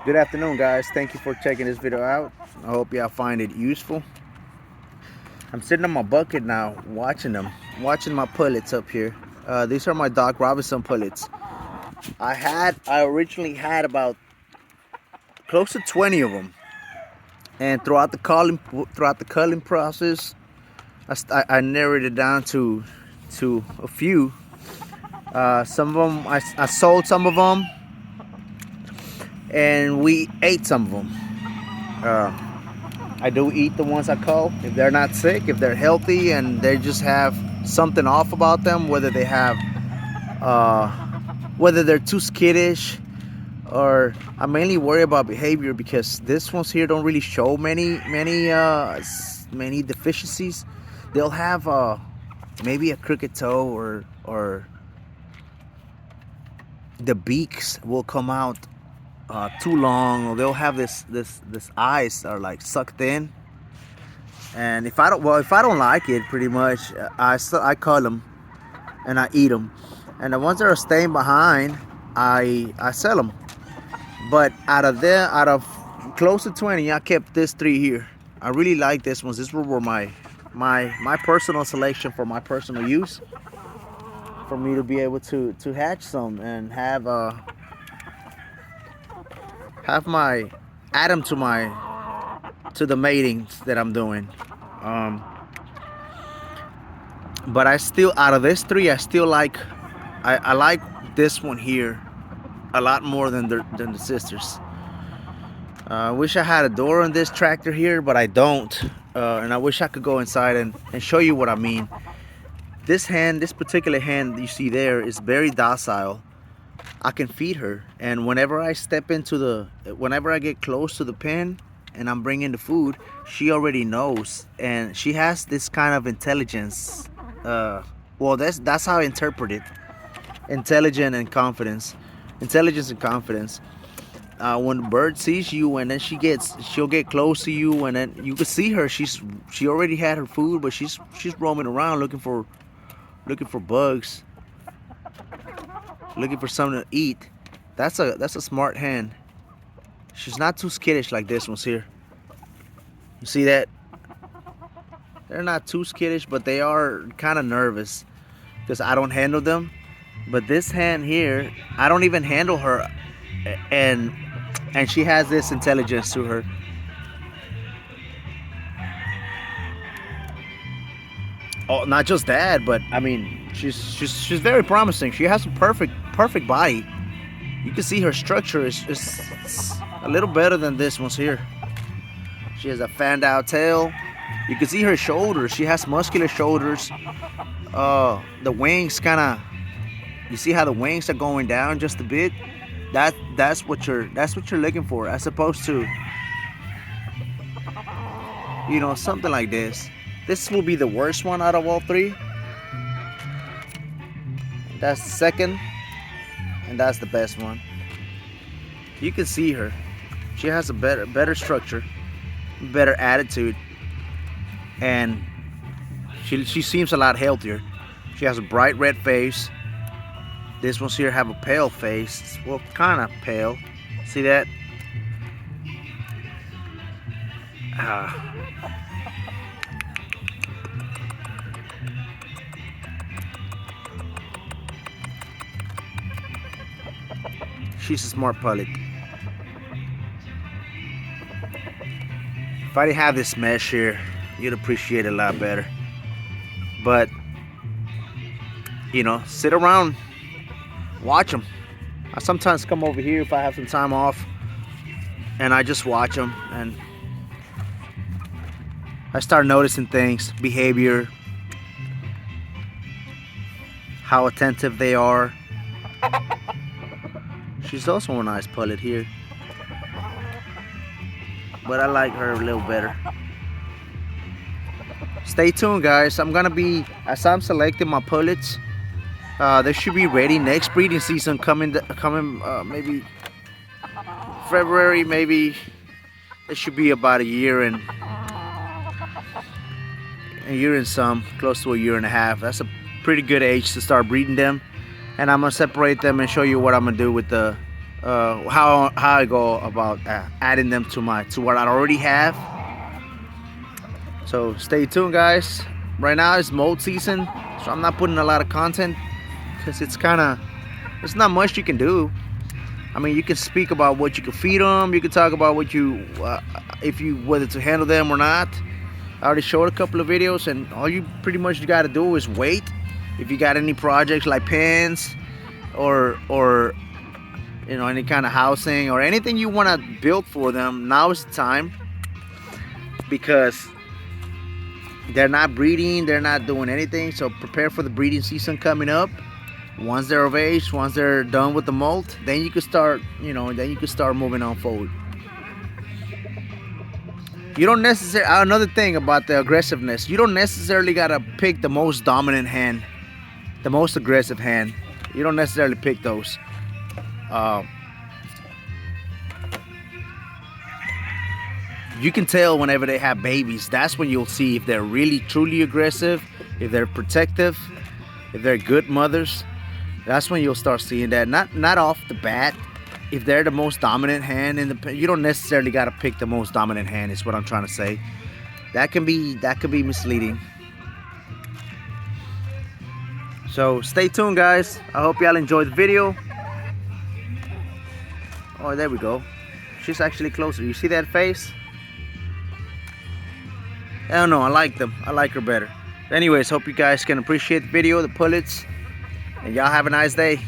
Good afternoon, guys. Thank you for checking this video out. I hope y'all find it useful. I'm sitting on my bucket now, watching them, watching my pullets up here. These are my Doc Robinson pullets. I originally had about close to 20 of them, and throughout the culling process, I narrowed it down to a few. Some of them I sold some of them, and we ate some of them. Uh, I do eat the ones I cull if they're not sick, if they're healthy, and they just have something off about them, uh, whether they're too skittish, or I mainly worry about behavior because this ones here don't really show many deficiencies. They'll have maybe a crooked toe, or the beaks will come out too long, or they'll have this eyes are like sucked in. And if I don't like it, pretty much I cull them and I eat them. And the ones that are staying behind, I sell them. But out of close to 20, I kept this three here. I really like this ones. This were my personal selection for my personal use, for me to be able to hatch some and have my add them to the matings that I'm doing. Um, but I still, out of this three, I like this one here a lot more than the sisters. I wish I had a door on this tractor here, but I don't. And I wish I could go inside and show you what I mean. This particular hen you see there is very docile. I can feed her, and whenever I get close to the pen and I'm bringing the food, she already knows, and she has this kind of intelligence. Well, that's how I interpret it. Intelligence and confidence. When the bird sees you, and then she'll get close to you, and then you can see her. She already had her food, but she's roaming around looking for bugs, looking for something to eat. That's a smart hen. She's not too skittish like this one's here. You see that? They're not too skittish, but they are kind of nervous because I don't handle them. But this hen here, I don't even handle her, and she has this intelligence to her. Oh, not just that, but I mean, she's very promising. She has a perfect body. You can see her structure is a little better than this one's here. She has a fanned out tail. You can see her shoulders. She has muscular shoulders. The wings kind of. You see how the wings are going down just a bit. That's what you're looking for, as opposed to something like this. This will be the worst one out of all three. That's the second, and that's the best one. You can see her. She has a better structure, better attitude, and she seems a lot healthier. She has a bright red face. This one's here have a pale face. Well, kind of pale. See that? She's a smart pullet. If I didn't have this mesh here, you'd appreciate it a lot better. But, sit around, watch them. I sometimes come over here if I have some time off, and I just watch them, and I start noticing things, behavior, how attentive they are. She's also a nice pullet here, but I like her a little better. Stay tuned, guys. As I'm selecting my pullets, they should be ready. Next breeding season coming maybe February, maybe. It should be about a year and some, close to a year and a half. That's a pretty good age to start breeding them. And I'm gonna separate them and show you what I'm gonna do with the how I go about adding them to what I already have. So stay tuned, guys. Right now it's molt season, so I'm not putting a lot of content because it's not much you can do. I mean, you can speak about what you can feed them. You can talk about what you, whether to handle them or not. I already showed a couple of videos, and all you pretty much got to do is wait. If you got any projects like pens, or any kind of housing or anything you want to build for them, now is the time, because they're not breeding, they're not doing anything. So prepare for the breeding season coming up. Once they're of age, once they're done with the molt, then you can start, moving on forward. You don't necessarily, another thing about the aggressiveness, you don't necessarily gotta pick the most dominant hen, the most aggressive hen. You don't necessarily pick those. You can tell whenever they have babies. That's when you'll see if they're really truly aggressive, if they're protective, if they're good mothers. That's when you'll start seeing that. Not off the bat. If they're the most dominant hen you don't necessarily gotta pick the most dominant hen. Is what I'm trying to say. That can be misleading. So stay tuned, guys. I hope y'all enjoyed the video. Oh, there we go. She's actually closer. You see that face? I don't know. I like them. I like her better. Anyways, hope you guys can appreciate the video, the pullets, and y'all have a nice day.